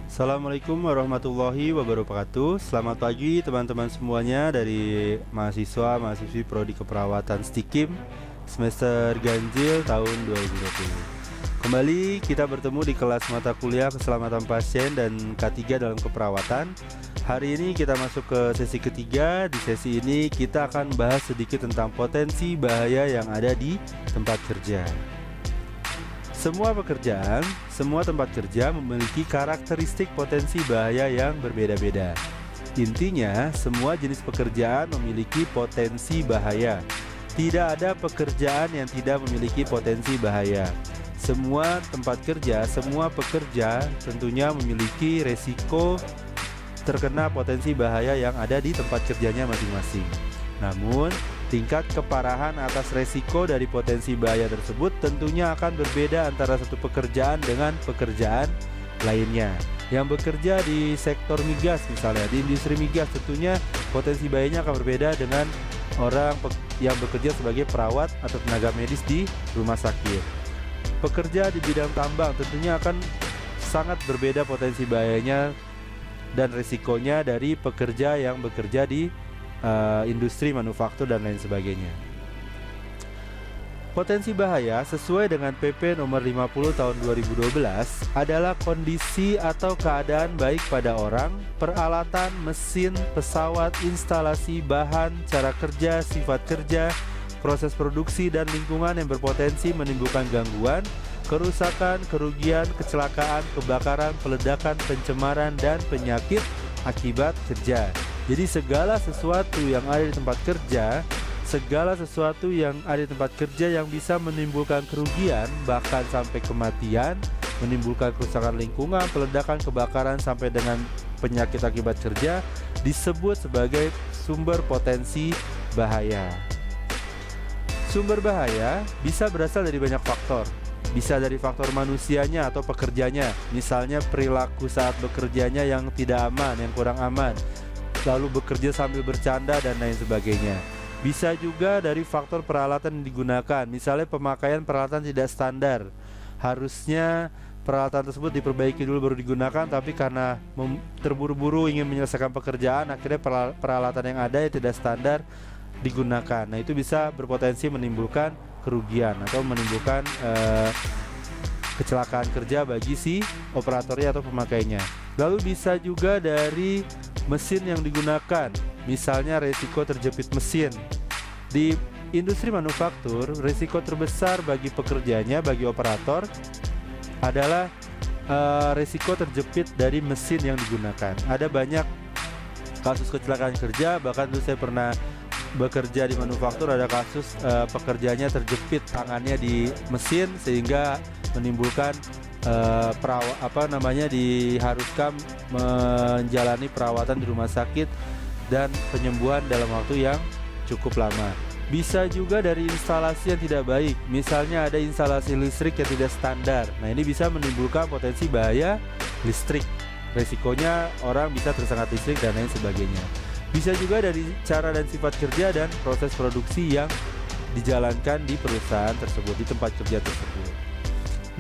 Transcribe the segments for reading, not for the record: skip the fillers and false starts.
Assalamualaikum warahmatullahi wabarakatuh. Selamat pagi teman-teman semuanya dari mahasiswa-mahasiswi Prodi Keperawatan STIKIM semester ganjil tahun 2020. Kembali kita bertemu di kelas mata kuliah keselamatan pasien dan K3 dalam keperawatan. Hari ini kita masuk ke sesi ketiga. Di sesi ini kita akan bahas sedikit tentang potensi bahaya yang ada di tempat kerja. Semua pekerjaan, semua tempat kerja memiliki karakteristik potensi bahaya yang berbeda-beda. Intinya, semua jenis pekerjaan memiliki potensi bahaya. Tidak ada pekerjaan yang tidak memiliki potensi bahaya. Semua tempat kerja, semua pekerja tentunya memiliki resiko terkena potensi bahaya yang ada di tempat kerjanya masing-masing. Namun, tingkat keparahan atas resiko dari potensi bahaya tersebut tentunya akan berbeda antara satu pekerjaan dengan pekerjaan lainnya. Yang bekerja di sektor migas misalnya, di industri migas tentunya potensi bahayanya akan berbeda dengan orang yang bekerja sebagai perawat atau tenaga medis di rumah sakit. Pekerja di bidang tambang tentunya akan sangat berbeda potensi bahayanya dan risikonya dari pekerja yang bekerja di industri manufaktur dan lain sebagainya. Potensi bahaya sesuai dengan PP nomor 50 tahun 2012 adalah kondisi atau keadaan baik pada orang, peralatan, mesin, pesawat, instalasi, bahan, cara kerja, sifat kerja, proses produksi dan lingkungan yang berpotensi menimbulkan gangguan, kerusakan, kerugian, kecelakaan, kebakaran, peledakan, pencemaran, dan penyakit akibat kerja. Jadi segala sesuatu yang ada di tempat kerja, segala sesuatu yang ada di tempat kerja yang bisa menimbulkan kerugian, bahkan sampai kematian, menimbulkan kerusakan lingkungan, peledakan, kebakaran, sampai dengan penyakit akibat kerja, disebut sebagai sumber potensi bahaya. Sumber bahaya bisa berasal dari banyak faktor. Bisa dari faktor manusianya atau pekerjanya, misalnya perilaku saat bekerjanya yang tidak aman, yang kurang aman, lalu bekerja sambil bercanda dan lain sebagainya. Bisa juga dari faktor peralatan yang digunakan, misalnya pemakaian peralatan tidak standar. Harusnya peralatan tersebut diperbaiki dulu baru digunakan, tapi karena terburu-buru ingin menyelesaikan pekerjaan, akhirnya peralatan yang ada yang tidak standar digunakan. Nah, itu bisa berpotensi menimbulkan kerugian atau menimbulkan kecelakaan kerja bagi si operatornya atau pemakainya. Lalu bisa juga dari mesin yang digunakan, misalnya resiko terjepit mesin. Di industri manufaktur, resiko terbesar bagi pekerjanya, bagi operator adalah resiko terjepit dari mesin yang digunakan. Ada banyak kasus kecelakaan kerja, bahkan dulu saya pernah bekerja di manufaktur, ada kasus pekerjanya terjepit tangannya di mesin sehingga menimbulkan diharuskan menjalani perawatan di rumah sakit dan penyembuhan dalam waktu yang cukup lama. Bisa juga dari instalasi yang tidak baik, misalnya ada instalasi listrik yang tidak standar. Nah, ini bisa menimbulkan potensi bahaya listrik, resikonya orang bisa tersengat listrik dan lain sebagainya. Bisa juga dari cara dan sifat kerja dan proses produksi yang dijalankan di perusahaan tersebut, di tempat kerja tersebut.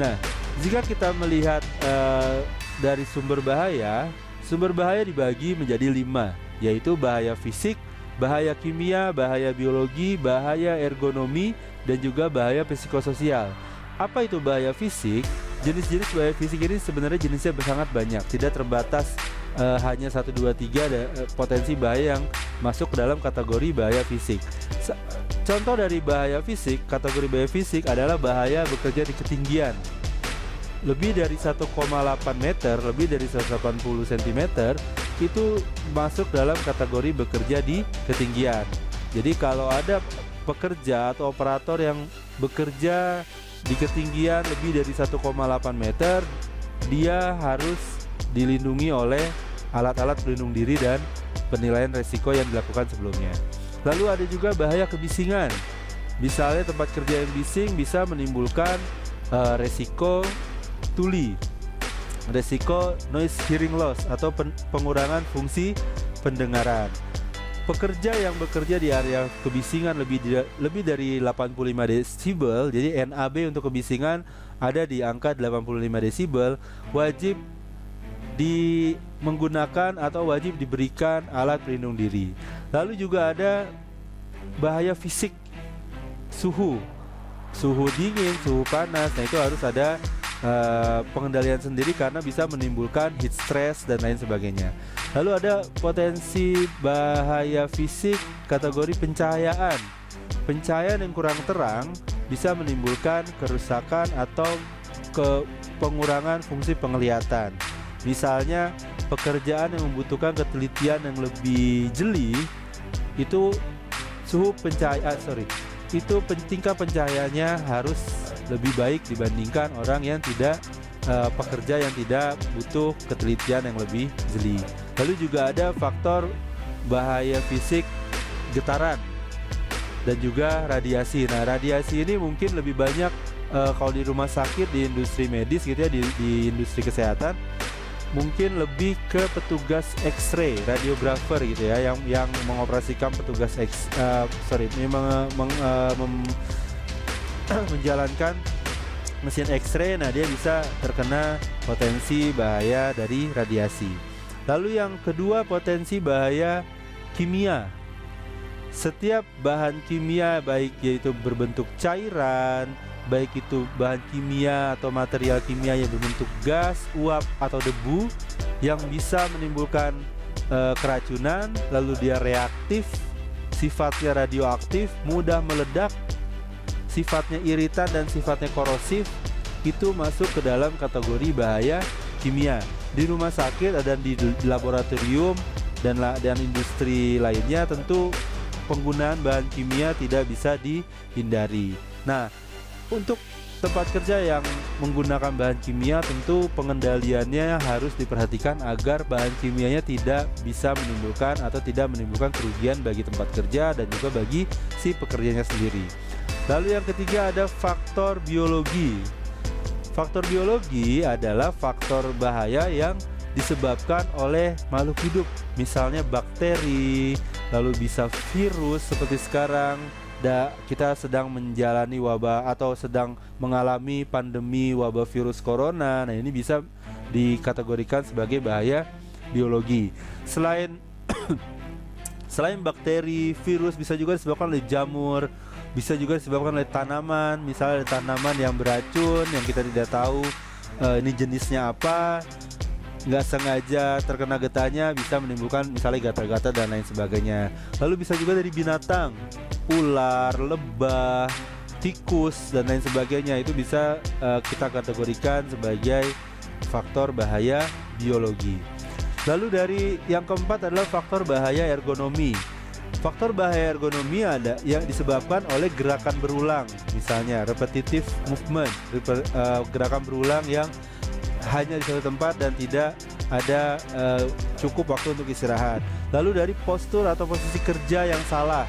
Nah, jika kita melihat dari sumber bahaya dibagi menjadi 5, yaitu bahaya fisik, bahaya kimia, bahaya biologi, bahaya ergonomi, dan juga bahaya psikososial. Apa itu bahaya fisik? Jenis-jenis bahaya fisik ini sebenarnya jenisnya sangat banyak, tidak terbatas hanya 1, 2, 3 potensi bahaya yang masuk ke dalam kategori bahaya fisik. Contoh dari bahaya fisik, kategori bahaya fisik adalah bahaya bekerja di ketinggian lebih dari 1,8 meter, lebih dari 180 cm, itu masuk dalam kategori bekerja di ketinggian. Jadi kalau ada pekerja atau operator yang bekerja di ketinggian lebih dari 1,8 meter, dia harus dilindungi oleh alat-alat pelindung diri dan penilaian resiko yang dilakukan sebelumnya. Lalu ada juga bahaya kebisingan. Misalnya tempat kerja yang bising bisa menimbulkan resiko tuli, resiko noise hearing loss atau pengurangan fungsi pendengaran. Pekerja yang bekerja di area kebisingan lebih dari 85 desibel, jadi NAB untuk kebisingan ada di angka 85 desibel, wajib menggunakan atau wajib diberikan alat pelindung diri. Lalu juga ada bahaya fisik, suhu dingin, suhu panas. Nah itu harus ada pengendalian sendiri karena bisa menimbulkan heat stress dan lain sebagainya. Lalu ada potensi bahaya fisik kategori pencahayaan. Pencahayaan yang kurang terang bisa menimbulkan kerusakan atau pengurangan fungsi penglihatan. Misalnya pekerjaan yang membutuhkan ketelitian yang lebih jeli, itu tingkat pencahayaannya harus lebih baik dibandingkan orang yang tidak pekerja yang tidak butuh ketelitian yang lebih jeli. Lalu juga ada faktor bahaya fisik getaran dan juga radiasi. Nah, radiasi ini mungkin lebih banyak kalau di rumah sakit, di industri medis gitu ya, di industri kesehatan, mungkin lebih ke petugas X-ray, radiografer gitu ya, yang mengoperasikan petugas menjalankan mesin X-ray. Nah, dia bisa terkena potensi bahaya dari radiasi. Lalu yang kedua, potensi bahaya kimia. Setiap bahan kimia, baik yaitu berbentuk cairan, baik itu bahan kimia atau material kimia yang berbentuk gas, uap atau debu, yang bisa menimbulkan keracunan, lalu dia reaktif, sifatnya radioaktif, mudah meledak, sifatnya iritan dan sifatnya korosif, itu masuk ke dalam kategori bahaya kimia. Di rumah sakit dan di laboratorium dan industri lainnya, tentu penggunaan bahan kimia tidak bisa dihindari. Nah, untuk tempat kerja yang menggunakan bahan kimia, tentu pengendaliannya harus diperhatikan agar bahan kimianya tidak bisa menimbulkan atau tidak menimbulkan kerugian bagi tempat kerja dan juga bagi si pekerjanya sendiri. Lalu yang ketiga ada faktor biologi. Faktor biologi adalah faktor bahaya yang disebabkan oleh makhluk hidup, misalnya bakteri, lalu bisa virus seperti sekarang. Kita sedang menjalani wabah atau sedang mengalami pandemi wabah virus corona. Nah, ini bisa dikategorikan sebagai bahaya biologi. Selain bakteri, virus bisa juga disebabkan oleh jamur, bisa juga disebabkan oleh tanaman. Misalnya ada tanaman yang beracun yang kita tidak tahu ini jenisnya apa, nggak sengaja terkena getahnya bisa menimbulkan misalnya gatal-gatal dan lain sebagainya. Lalu bisa juga dari binatang, ular, lebah, tikus dan lain sebagainya, itu bisa kita kategorikan sebagai faktor bahaya biologi. Lalu dari yang keempat adalah faktor bahaya ergonomi. Faktor bahaya ergonomi ada yang disebabkan oleh gerakan berulang, misalnya repetitive movement, gerakan berulang yang hanya di satu tempat dan tidak ada cukup waktu untuk istirahat. Lalu dari postur atau posisi kerja yang salah,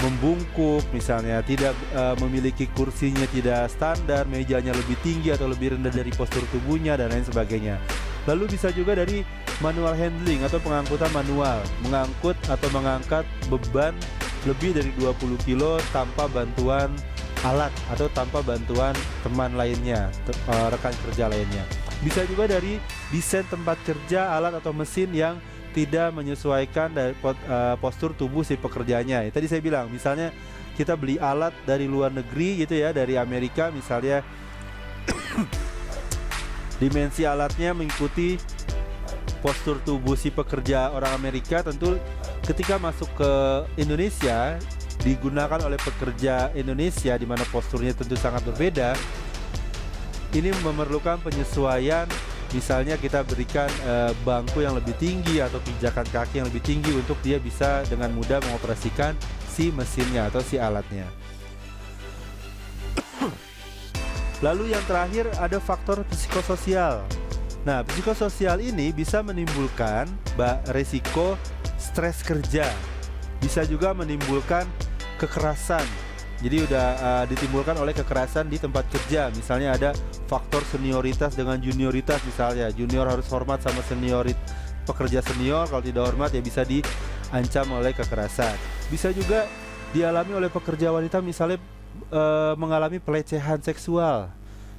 membungkuk misalnya, tidak memiliki kursinya tidak standar, mejanya lebih tinggi atau lebih rendah dari postur tubuhnya dan lain sebagainya. Lalu bisa juga dari manual handling atau pengangkutan manual, mengangkut atau mengangkat beban lebih dari 20 kilo tanpa bantuan alat atau tanpa bantuan teman lainnya, rekan kerja lainnya. Bisa juga dari desain tempat kerja, alat atau mesin yang tidak menyesuaikan dari postur tubuh si pekerjanya. Tadi saya bilang, misalnya kita beli alat dari luar negeri gitu ya, dari Amerika misalnya, dimensi alatnya mengikuti postur tubuh si pekerja orang Amerika. Tentu ketika masuk ke Indonesia, digunakan oleh pekerja Indonesia di mana posturnya tentu sangat berbeda. Ini memerlukan penyesuaian. Misalnya kita berikan bangku yang lebih tinggi atau pijakan kaki yang lebih tinggi untuk dia bisa dengan mudah mengoperasikan si mesinnya atau si alatnya. Lalu yang terakhir ada faktor psikososial. Nah, psikososial ini bisa menimbulkan resiko stres kerja. Bisa juga menimbulkan kekerasan. Jadi udah ditimbulkan oleh kekerasan di tempat kerja. Misalnya ada faktor senioritas dengan junioritas, misalnya junior harus hormat sama pekerja senior, kalau tidak hormat ya bisa diancam oleh kekerasan. Bisa juga dialami oleh pekerja wanita, misalnya mengalami pelecehan seksual.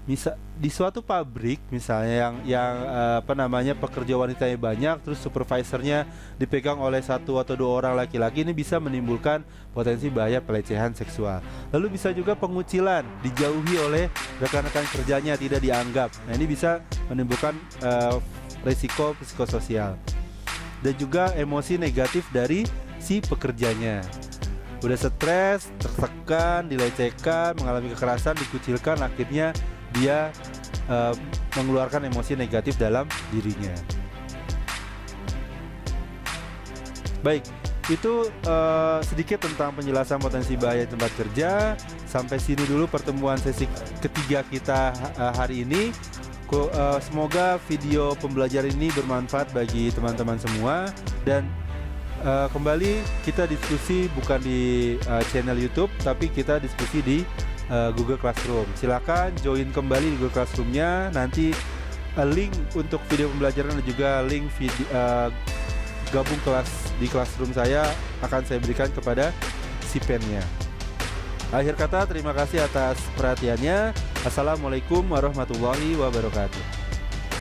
di suatu pabrik misalnya yang pekerja wanitanya banyak, terus supervisornya dipegang oleh 1 atau 2 orang laki-laki, ini bisa menimbulkan potensi bahaya pelecehan seksual. Lalu bisa juga pengucilan, dijauhi oleh rekan-rekan kerjanya, tidak dianggap. Nah, ini bisa menimbulkan risiko psikososial. Dan juga emosi negatif dari si pekerjanya. Udah stres, tertekan, dilecehkan, mengalami kekerasan, dikucilkan, akhirnya dia mengeluarkan emosi negatif dalam dirinya. Baik, itu sedikit tentang penjelasan potensi bahaya di tempat kerja. Sampai sini dulu pertemuan sesi ketiga kita hari ini. Semoga video pembelajaran ini bermanfaat bagi teman-teman semua. Dan kembali kita diskusi bukan di channel YouTube, tapi kita diskusi di Google Classroom. Silakan join kembali di Google Classroom-nya. Nanti link untuk video pembelajaran dan juga link gabung kelas di Classroom saya akan saya berikan kepada si pennya. Akhir kata, terima kasih atas perhatiannya. Assalamualaikum warahmatullahi wabarakatuh.